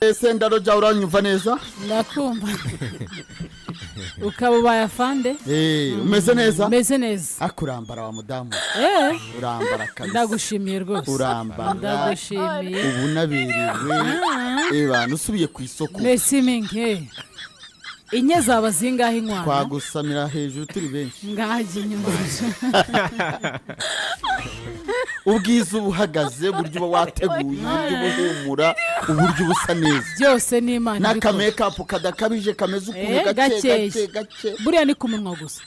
Sendaro ja uranyumva neza ndakumva ukaba ubaye afande umeze neza umeze neza akurambara wa mudamu urambara kabisa ndagushimiye rwose urambara ndagushimiye ubu naberewe nusubiye ku isoko Messi minke inye zaba zingahe inkwana twagusamira hejuru turi benshi ngaje nyuma ubwiza ubuhagaze buryo wateguye buryo buhumura uburyo busa neza byose ni Imana naka makeup kadakabije kameze ukuntu gace buriya ni kumunwa gusa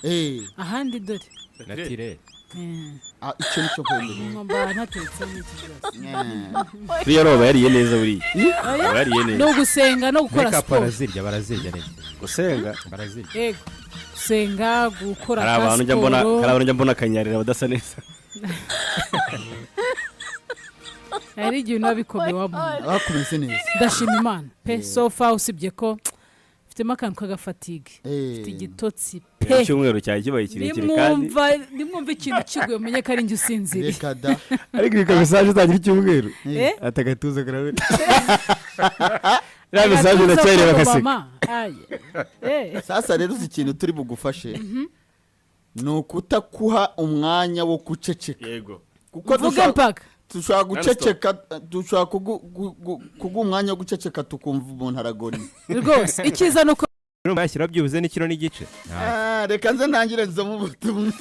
ahandi dore natire icyo nicyo kwendera ngomba ntatetse n'iki buriya roba yariye neza buriya yariye neza no gusenga no gukora siporo barazirya neza gusenga barazirya yego gusenga gukora siporo hari abantu njya mbona akanyarira badasa neza hari igihe nabikomeye wa muntu bakomeze neza ndashima Imana pe sofa usibye ko mfitemo akantu k'agafatigue mfite igitotsi pe icyumweru cyawe kibaye kirekire kandi nimwumva ikintu kiguye umenye ko ari njye usinziriye reka da ariko reka mesaje utangira icyumweru atagatuza karawe ya mesaje ndacyari bakaseka sasa rero uzi ikintu turi bugufashe ni ukutakuha umwanya wo guceceka yego kuko dushobora guceceka dushobora kuguha umwanya wo guceceka tukumva umuntu aragoni rwose icyiza nuko bashyira byibuze n'ikiro n'igice reka nze ntangire nzamo ubutumwa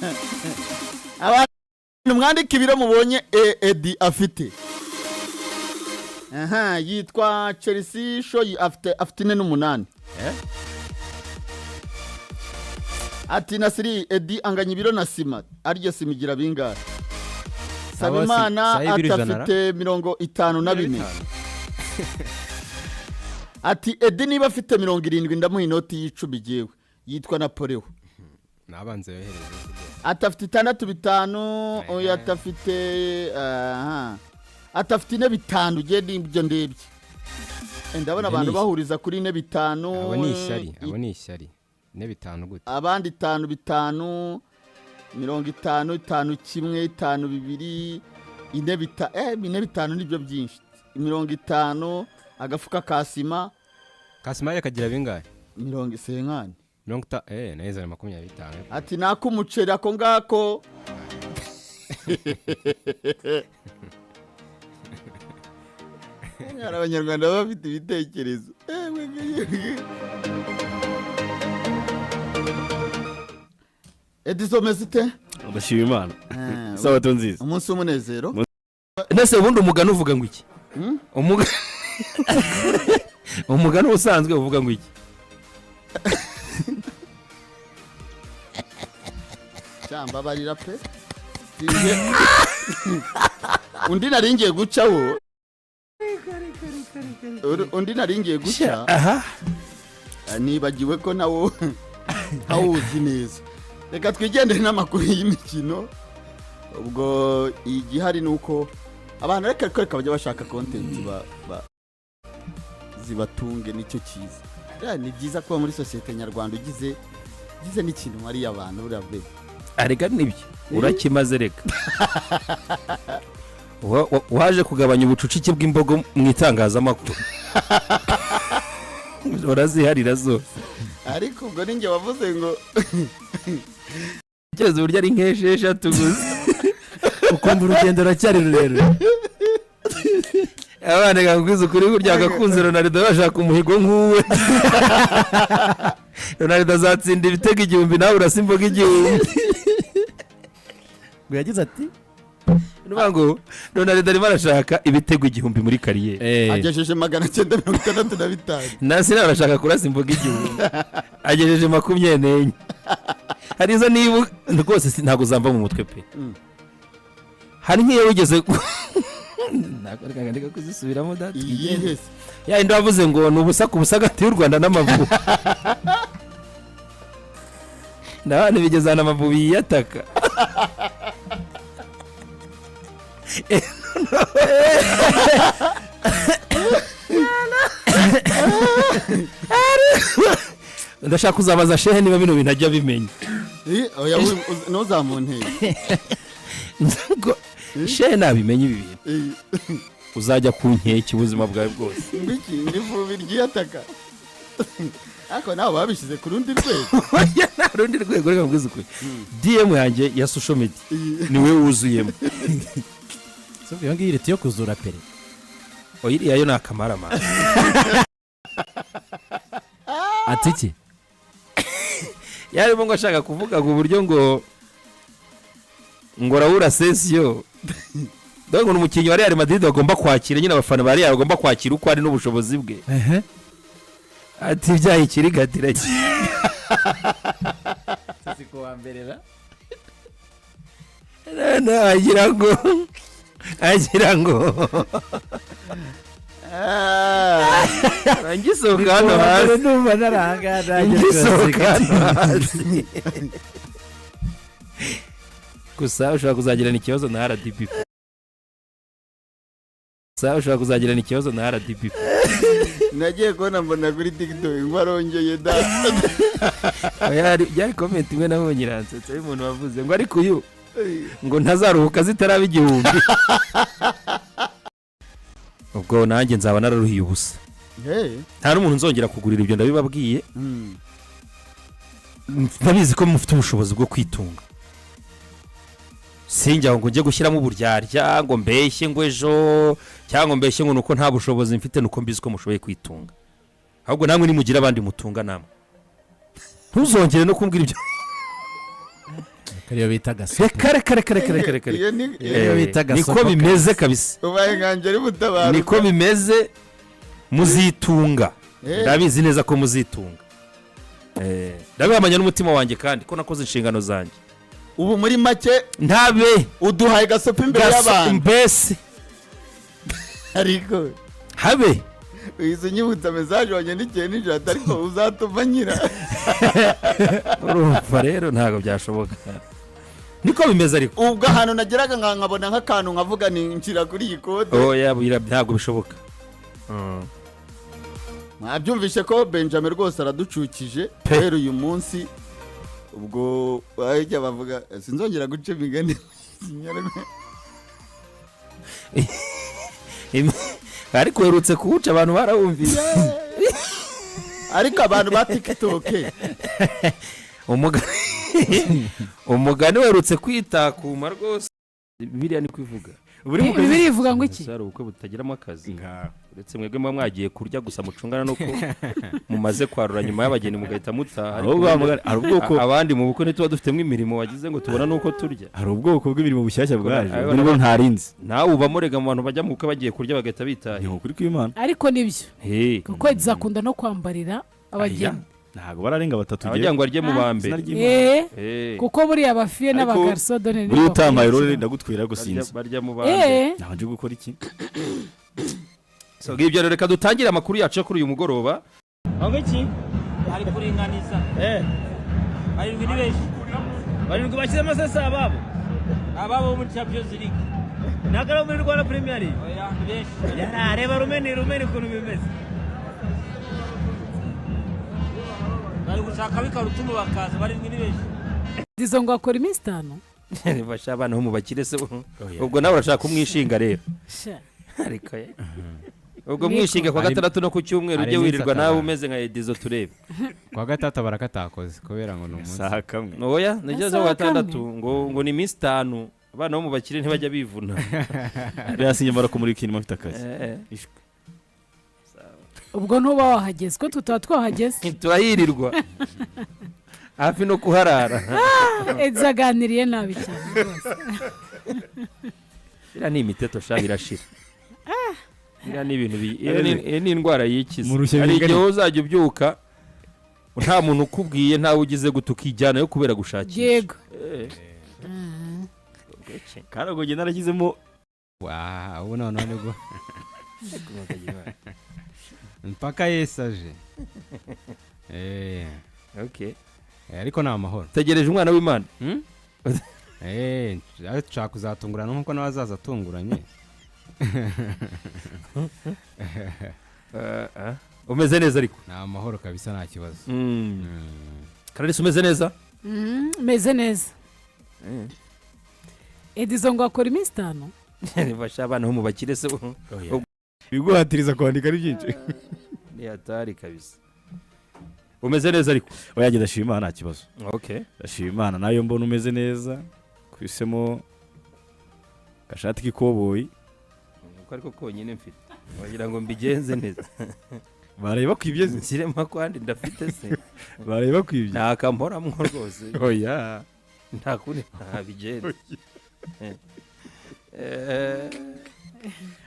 abantu mwandika ibiro mubonye Edi afite yitwa Chelsea show afite 4 ati Nasiri Edi anganya ibiro na Sima aryo Sima igira bingara Sabimana atafite 54 ati Edi niba afite 70 ndamuha inoti y'icumi jewe yitwa Napoleon nabanze yohereje atafite 65 oya atafite 5 je nibyo ndebye ndabona abantu bahuriza kuri 5 abo ni ishyari 5 gute abandi 5 50 5 kimwe 5 2 5 nibyo byinshi 50 agafuka kasima yakagira bingahe 70 neza 25 ati nakumuceri ako ngako abanyarwanda bafite ibitekerezo Edison Mesite ndashima Imana sabato nziza umunsi w'umunezero nese ubundi umugano uvuga ngo iki umugano usanzwe uvuga ngo iki cyamba barira pe undi naringiye gucaho nibagiwe ko nawo hawuzi neza reka twigendere n'amakuru y'imikino ubwo igihari nuko abantu reka bajya bashaka content zibatunge nicyo cyiza ni byiza kuba muri societe nyarwanda ugize n'ikintu mariya abantu urabe arega nibyo urakimaze reka waje kugabanya ubucucike bw'imbogo mu itangazamakuru uraziharira zose ariko ubwo ninjye wavuze ngo cyeze uburyo ari nk'esheshatu gusa ukumva urugendo racyari rurerure abana gakwiza ukuri burya gakunze Ronaldo bashaka umuhigo nk'uwe Ronaldo azatsinda ibitego 1000 nawe urasimboga 1000 yagize ati nubango Ronaldo arimo arashaka ibitego 1000 muri kariyeri agejeje 965 nasi nawe arashaka kurasimboga 1000 agejeje 24 harizo niba rwose ntago zamba mu mutwe pe hari nk'iyo wigeze ndakwereka kuzisubiramo dati ya ndo avuze ngo nubusa kubusagati y'u Rwanda n'amavubi ndabana bigezana amavubi yataka ndashaka kuzabaza shehe niba bino bintu ajya bimenya oya nuzamunteye shehe nabimenye ibi bintu uzajya ku nkeke ubuzima bwawe bwose. ngwiki n'ivubi ryiyataka ariko nawe babishyize ku rundi rwego. Nta rundi rwego reka mbwize ukuri. DM yanjye ya social media niwe wuzuyemo. So iyo ngiyo ireti yo kuzura pere. Iriya yo ni akamaramara. Ati iki? Yarimo ngo ashaka kuvuga ku buryo ngo Raul Asensio dore ngo umukinnyi wa Real Madrid bagomba kwakira nyine abafana ba Real bagomba kwakira uko ari n'ubushobozi bwe. Ati byayikirigatira ki. Siko wamberera. agira ngo ngisohoka hano hasi numva narangana ngisohoka hano hasi. Gusa ushobora kuzagirana ikibazo na RDB. Nagiye kubona mbona kuri TikTok ngo arongeye da. Yari comment imwe nabonye iransetse y'umuntu wavuze ngo ariko uyu ngo ntazaruhuka zitaraba igihumbi. Ubwo nanjye nzaba nararuhiye ubusa. Nta n'umuntu nzongera kugurira ibyo ndabibabwiye. Ndabizi ko mufite ubushobozi bwo kwitunga. Sinjya ngo njye gushyiramo uburyarya ngo mbeshye ngo ejo cyangwa mbeshye ngo nuko nta bushobozi mfite nuko mbizi ko mushoboye kwitunga. Ahubwo namwe nimugira abandi mutunga namwe. Ntuzongere no kumbwira ibyo. Kariyo bita gaso. Kare. Iyo bita gaso. Niko bimeze kabisa. Ubaye nkanje ari butabara. Niko bimeze muzitunga. Ndabizi neza ko muzitunga. Ndabamanya n'umutima wanjye kandi ko nakoze inshingano zanjye. Ubu muri make ntabe uduhaye gasopa imbere y'abantu. Mbese ariko habe izo nyibutsa message wanyandikiye nijoro ariko uzatuma nyira. Urumva rero ntago byashoboka. Niko bimeze ariko. Ubwo ahantu nageraga nkabona nk'akantu nkavuga ni nshira kuri iyi kode. Yabira ntago bishoboka. Mwabyumvishe ko Benjamin rwose araducukije rero uyu munsi. Ubwo bajya bavuga sinzongera guca imigani. Ariko herutse kuwuca abantu barawumvise. Ariko abantu ba TikTok umugani werutse kwitakuma rwose. Bibiliya ni kwivuga. Bibiliya ivuga ngo iki? Sari ubukwe butagiramo akazi. Uretse mwebwe mwagiye kurya gusa mucungana nuko mumaze kwarura nyuma y'abageni mugahita mutaha. Hari ubwoko abandi mu bukwe nituba dufitemo imirimo wagize ngo tubona nuko turya. Hari ubwoko bw'imirimo bushyashya bwaje. Nibo ntarinzi. Nawe ubamurega mu bantu bajya mu bukwe bagiye kurya bagahita bitaha. Ni ukuri kw'Imana. Ariko nibyo. Kuko izakunda no kwambarira abageni. Ntago bararenga batatu giye. Abajya ngo arye mu bambe. Kuko buri abafiye n'abagarso done ni. Buri utamaye rero ndagutwira gusinza. Barya mu bambe. Naje gukora iki? So gibyo rero reka dutangire amakuru yacu kuri uyu mugoroba. Aho iki? Ari kuringaniza. Ari ngiri beshi. Bari ngubashyize amasasa ababo muri Champions League. Nagara muri Rwanda Premier League. Oya beshi. Ya reba rumeni kuntu bimeze. Bari gushaka bikarutumu bakaza bari ngiri beshi. Dizo ngo akora iminsi 5. Basha abana ho mu bakire se ubwo nawe urashaka kumwishinga rero. Ariko ubwo mwishinga kwa gatandatu no ku cyumweru ujye wirirwa nawe umeze nka Edizo turebe. Kwa gatatu barakatakoze kubera ngo numunsi. Saha kamwe. Oya nigeze wa gatandatu ngo ni iminsi 5 abana bo mu bakire ntibajya bivuna. Byasinye barakumurika inuma mfite akazi. Ubwo ntuba wahageze ko tutaba twahageze. Turayirirwa. Hafi no kuharara. Ezaganiriye nabi cyane rwose. Ira ni imiteto sha birashira. Ira ni ibintu ni indwara yikiza. Ari igihe uzajya ubyuka nta muntu ukubwiye ntawe ugize gutukijyana yo kubera gushakisha. Yego. Karago genda naragizemo ubu none go. Mpaka yesaje. Okay. Ariko na amahoro. Tegereje umwana w'Imana. Nshaka kuzatungurana nkuko nabazaza tunguranye. Umeze neza ariko. Na amahoro kabisa nta kibazo. Kararisi umeze neza? Meze neza. Edizo ngo akora iminsi 5. nifasha abana bo mu bakire se biguhatiriza kwandika ari byinshi ni hatari kabisa. Umeze neza ariko oyaje ndashima Imana nta kibazo. Okay, ndashima Imana nayo mbona umeze neza kwisemo gashati k'ikoboyi uko ariko konyine mfite wagira ngo mbigenze neza bareba kwibye nsirema kwandi ndafite se bareba kwibye nta kampora mwo rwose oya nta kuni bigenze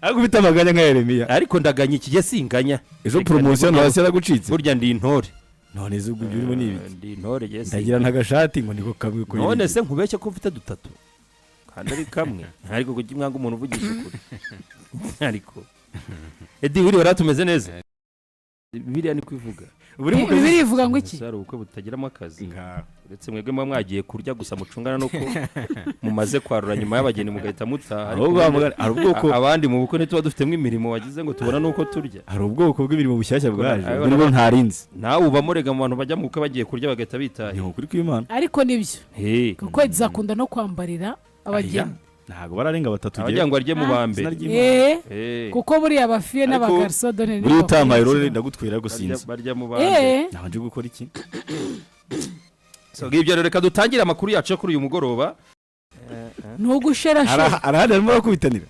ariko ufite amaganya nka Yeremiya ariko ndaganya iki gihe singanya ejo promotion hasi yaragucitse burya ndi intore none zo urimo nibi ndi intore yes ndagira ntagashati ngo niko kamwe ko none se nkubeshye ko mfite dutatu kandi ari kamwe ariko kugimwanga umuntu uvugisha ukuri ariko Edi uri waratumeze neza biriya ni kwivuga bibiri ivuga ngo iki sari ubukwe butagiramo akazi uretse mwebwe mwa mwagiye kurya gusa mucungana nuko mumaze kwarura nyuma y'abageni mugahita mutaha hari ubwoko abandi mu bukwe nituba dufitemo imirimo wagize ngo tubona nuko turya hari ubwoko bw'imirimo bushyashya bwaje nibo ntarinzi nawe uba murega mu bantu bajya mu bukwe bagiye kurya bagahita bitaha ni ukuri kw'Imana ariko nibyo kuko izakunda no kwambarira abageni ntago bararenga batatu abagira ngo arye mu bambe kuko buriya abafiye n'abagarso done buri utamaye rero ndagutwira gusinza barya mu bambe nanje gukora iki so gibyo reka dutangire amakuru yacu kuri uyu mugoroba ntugusherashe arahandi harimo bakubitanira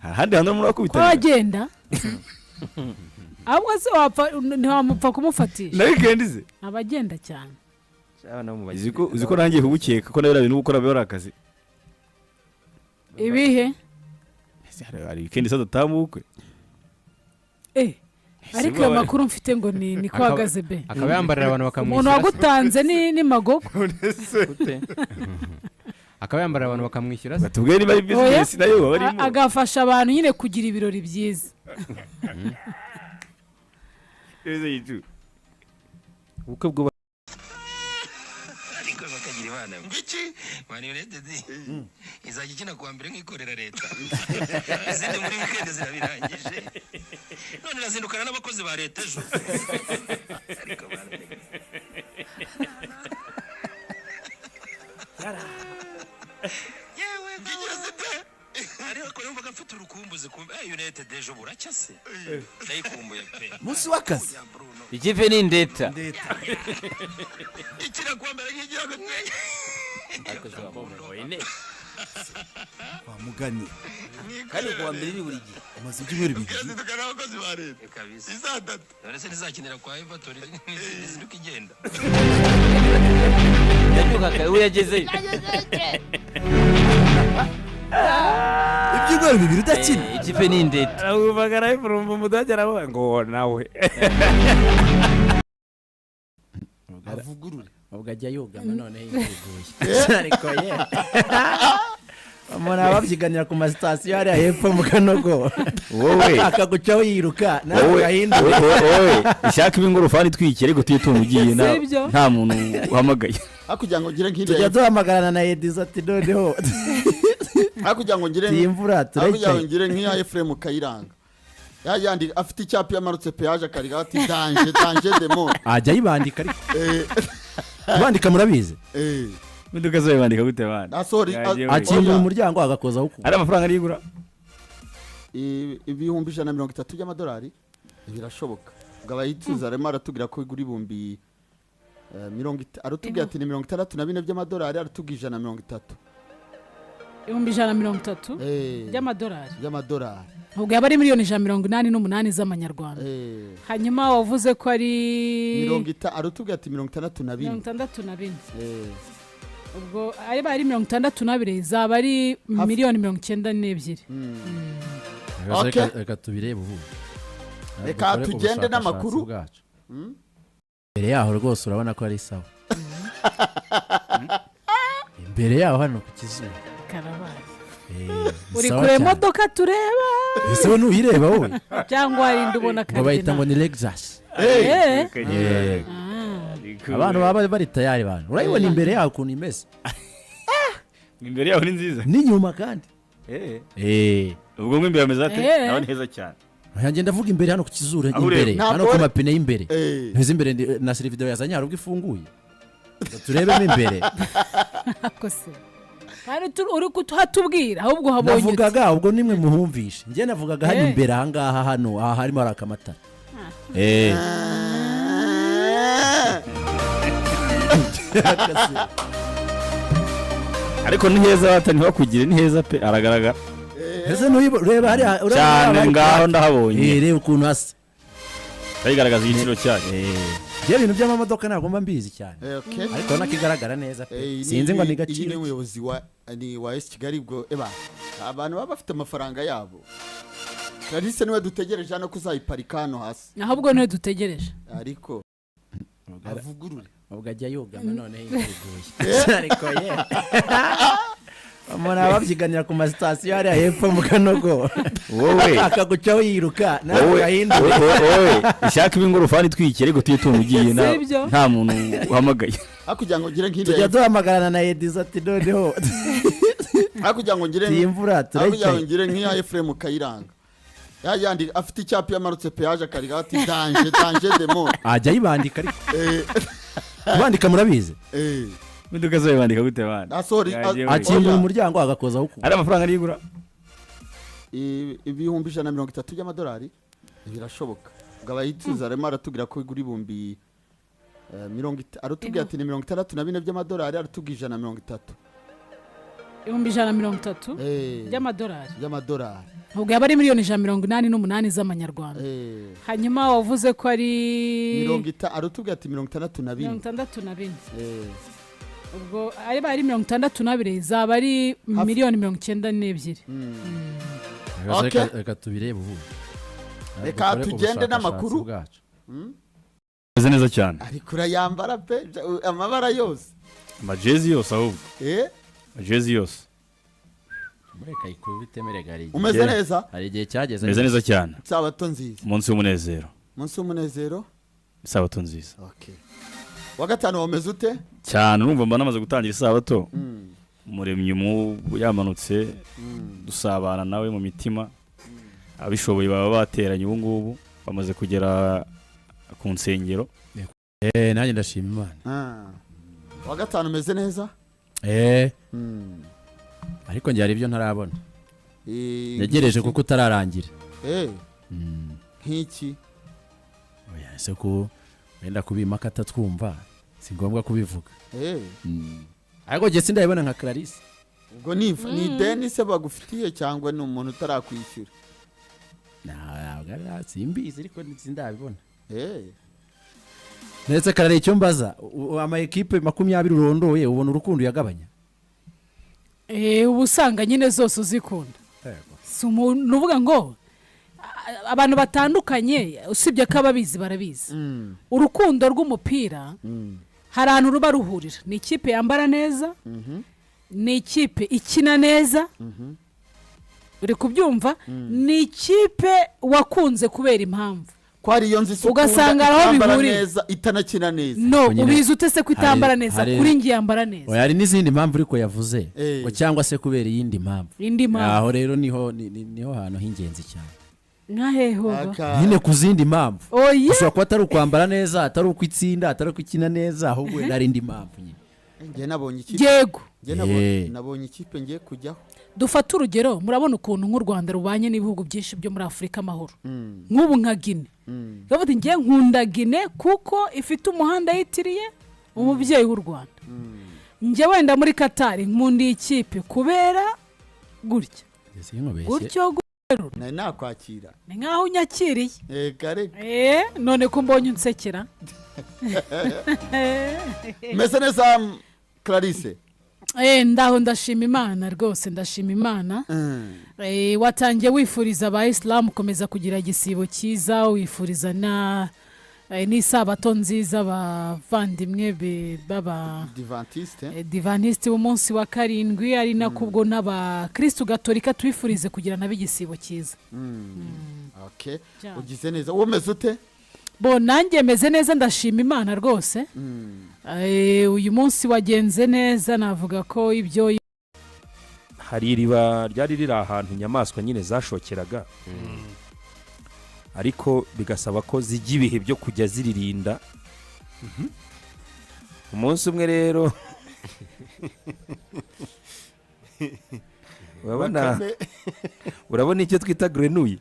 ahandi harimo bakubitanira wagenda ahubwo se ntiwamupfa kumufatisha nabikendize abagenda cyane uziko nangiye kugukeka ko nawe bintu gukora byo akazi ibihe hari weekend se dutamukwe ariko ayo makuru mfite ngo ni kwagaze be akaba yambarira abantu bakamwishyura umuntu wagutanze ni magogo akaba yambarira abantu bakamwishyura se batubwiye niba ari business nayo barimo agafasha abantu nyine kugira ibirori byiza ubukwe bwo ariko bakagira imana ngiki mani United izajya ikina kuwa mbere nk'ikorera leta izindi muri weekend zirabirangije none razindukana n'abakozi ba leta ejo ariko bana yewe ngigeze pe ariko ko numva gafite urukumbuzi kumbe United ejo buracya se ndayikumbuye pe munsi w'akazi ikipe ni ndeta ikira kuwa mbere nk'igira ngo wamuganye kandi kuwa mbere ni buri gihe amaze ibyumweru bibiri tukana abakozi ba leta kabisa izadata none se nizakinira kwa Everton nizinduka igenda yabyuka kare we yagezeyo ibyumweru bibiri udakina ikipe ni ndeta arabuvagara ifurumva umudage aravuga ngo nawe avugurure ubwo ajya yugama noneho yiteguye ariko ye umuntu aba abyiganira ku masitasiyo hariya hepfo mu Kanogo wowe akagucaho yiruka nawe gahinduye wowe ishaka ibingorofani twikire ngo tuyitunga ugiye nta muntu uhamagaye hakugira ngo ngire nk'iriya tujya duhamagarana na Edizo ati noneho hakugira ngo ngire imvura hakugira ngo ngire nk'iya Ephraim Kayiranga yandi afite icyapa yamarutse peage akariga ati danger de mort ajya yibandika ariko bandika murabizi Muduka zo bandika gute bana akingura umuryango agakozaho ari amafaranga arigura ibihumbi 130 by'amadolari birashoboka gabayituza arimo aratubwira ko igura ibihumbi 40 arutubwira ati ni 64 by'amadolari arutubwije 130 ibihumbi 130 by'amadolari ubwo yaba ari miliyoni 188 z'amanyarwanda hanyuma wavuze ko ari 60 arutubwira ati 64 ubwo ariba ari 62 zaba ari miliyoni 92 reka tubirebe ubu reka tugende n'amakuru imbere yaho rwose urabona ko ari sawa imbere yaho hano ku kizuba karabaye uri kure modoka tureba ese we nuyireba wowe cyangwa ari ndubona ngo bayita ngo ni Lexus abantu baba bari tayari bantu urayibona imbere yaho ukuntu imeze imbere yaho ni nziza n'inyuma kandi ubwo ngo imbere ameze ate naho neza cyane ngenda avuga imbere hano ku kizuru imbere hano ku mapine y'imbere nteze imbere na video yazanye hari ubwo ifunguye turebemo imbere akose uri kuhatubwira ahubwo habonye navugaga ubwo nimwe muhumvishe njye navugaga hano imbere ahangaha hano aha harimo haraka amatara ariko ni heza batani bakugire ni heza pe aragaragara ese reba hari cyane ngaho ndahabonye reba ukuntu hasa bigaragaza igiciro cyayo je ibintu by'amamodoka ntabwo mba mbizi cyane ariko nakigaragara neza pe sinzi ngo ni gaciro ni umuyobozi wa Kigali bwo abantu baba bafite amafaranga yabo Clarisse niwe dutegereje hano kuzayiparika hano hasi ahubwo niwe dutegereje ariko avugurure ubwo ajya yogama none yiteguye ariko umuntu aba abyiganira ku masitasiyo hariya hepfo mu Kanogo wowe akagucaho yiruka nawe gahinduye wowe ishaka ibingorofani twikire ariko tuyitunga ugiye nta muntu uhamagaye akugira ngo ngire nk'inde tujya duhamagarana na Edizo ati noneho akugira ngo ngire imvura akugira ngo ngire nk'iya Ephraim Kayiranga yandi afite icyapa yamarutse peage akariga ati danger de mort ajya yibandika ariko kubandika murabizi Binduka zo yibandika gute bana akingura umuryango agakoza huko ari amafaranga arigura ibihumbi 130 by'amadolari birashoboka gabayituza rema aratubwira ko igura ibihumbi 40 arutubwira ati ni 64 by'amadolari arutubwije 130 ibihumbi 130 by'amadolari ubwo yaba ari miliyoni 188 z'amanyarwanda hanyuma wavuze ko ari 60 arutubwira ati 64 ubwo ari 62 zaba ari miliyoni 92 reka tubirebe ubu reka tugende n'amakuru meze neza cyane ariko urayambara pe amabara yose amajezi yose ahubwo amajezi yose mureka ikubite meregari umeze neza hari igihe cyageze meze neza cyane sabato nziza umunsi w'umunezero sabato nziza okay wa gatanu wameze ute cyane urumva mba namaze gutangira isabato umuremyi mu yamanutse dusabana nawe mu mitima abishoboye baba bateranye ubu ngubu bamaze kugera ku nsengero nanjye ndashima Imana wa gatanu meze neza ariko njye hari ibyo ntarabona negereje kuko utararangira nk'iki oya ese ko wenda kubimaka atatwumva si ngombwa kubivuga ariko njye sindabibona nka Clarisse ubwo ni deni se bagufitiye cyangwa ni umuntu utarakwishyura ntabwo simbizi ariko sindabibona ndetse Clarisse icyo mbaza ama ekipe 20 urondoye ubona urukundo yagabanya ubu usanga nyine zose uzikunda si umuntu uvuga ngo abantu batandukanye usibye ko ababizi barabizi urukundo rw'umupira hari ahantu ruba ruhurira ni ikipe yambara neza ni ikipe ikina neza uri kubyumva ni ikipe wakunze kubera impamvu ko ari iyo nzi ugasanga aho bihuriye itanakina neza no ubizi ute se ko itambara neza kuri ngiye yambara neza hari n'izindi mpamvu ariko yavuze ngo cyangwa se kubera iyindi mpamvu aho rero niho hantu h'ingenzi cyane nkahehoba nyine ku zindi mpamvu ushobora kuba atari ukwambara neza atari uko itsinda atari uko ikina neza ahubwo hari indi mpamvu nyine njye nabonye ikipe yego nabonye ikipe ngiye kujyaho dufata urugero murabona ukuntu nk'u Rwanda rubanye n'ibihugu byinshi byo muri Afurika amahoro nk'ubu nka Guinea bavuga ngiye nkunda Guinea kuko ifite umuhanda yitiriye umubyeyi w'u Rwanda njye wenda muri Qatar nkunda ikipe kubera gutya nari nakwakira ni nkaho unyakiriye kare none ko mbonye unsekera meze neza Clarisse ndaho ndashima Imana rwose ndashima Imana watangiye wifuriza abayisilamu komeza kugira igisibo cyiza wifuriza n'isabato nziza abavandimwe baba divantisite umunsi wa 7 ari nako ubwo n'abakristu gatolika twifurize kugira nabo igisibo cyiza ugize neza uwo meze ute nanjye meze neza ndashima Imana rwose uyu munsi wagenze neza navuga ko ibyo hari iriba ryari riri ahantu inyamaswa nyine zashokeraga ariko bigasaba ko zijya ibihe byo kujya ziririnda umunsi umwe rero urabona icyo twita grenuye.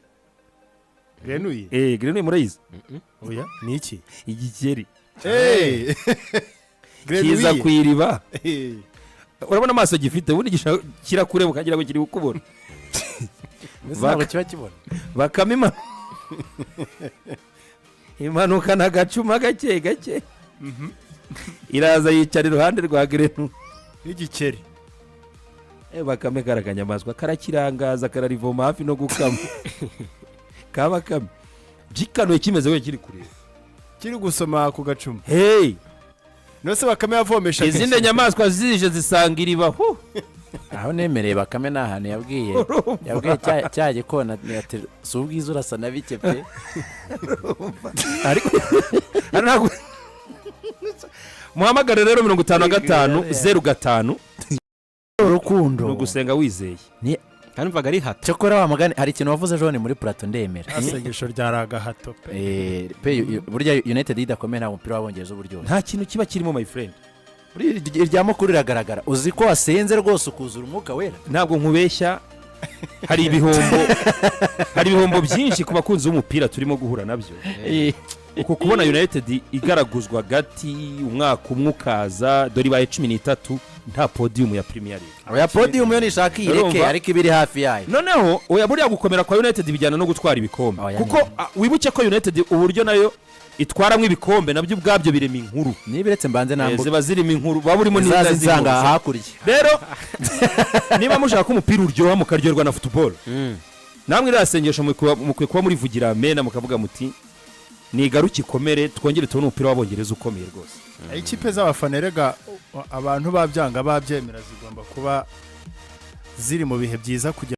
Grenuye murayizi? Oya, ni iki? Igikeri. Kiza ku iriba. Urabona amaso gifite ubundi kirakureba ukagira ngo kiri gukubona. Ntabwo kiba kibona. Bakamima imanuka n'agacuma gake gake. Iraza yicara iruhande rwa grenu n'igikeri. Bakame karakanyamaswa karakirangaza kararivoma hafi no gukama. Kabakame byikanuye kimeze we kiri kureba. Kiri gusoma ku gacuma. Nose Bakame yavomesha. Izindi nyamaswa zije zisanga iriba. Aho nemereye Bakame n'ahantu yabwiye cya gikona ati subwiza urasa na bike pe. Ariko ntabwo muhamagare rero 55 05 urukundo no gusenga wizeye. Kandi mvaga ari hato. Cyokora wa magani hari ikintu wavuze John muri Plato ndemera. Asengesho ryaraga hato pe. Burya United idakomeye nta mupira wabongereza uburyo. Nta kintu kiba kirimo my friend. Irya mukuru riragaragara. Uzi ko wasenze rwose ukuzura umwuka wera. Ntabwo nkubeshya. Hari ibihombo byinshi ku bakunzi b'umupira turimo guhura nabyo. Uko kubona United igaraguzwa gati umwaka umwe ukaza dore ibaye 13 nta podium ya Premier League. Oya podium yo nishaka ireke ariko ibiri hafi yayo. Noneho oya buriya gukomera kwa United bijyana no gutwara ibikombe. Kuko wibuke ko United uburyo nayo itwaramwe ibikombe nabyo ubwabyo birema inkuru. Nibiretse mbanze nambuka. Ziba zirimo inkuru baburimo n'indazanga hakurya. Rero niba mushaka ko umupira uryoha mukaryoherwa na football. Namwe irasengesha mukwe kuba muri vugira amena mukavuga muti ni garuki komere twongere tubone umupira wabongereza ukomeye rwose. Ikipe z'abafana rega abantu babyanga babyemera zigomba kuba ziri mu bihe byiza kugira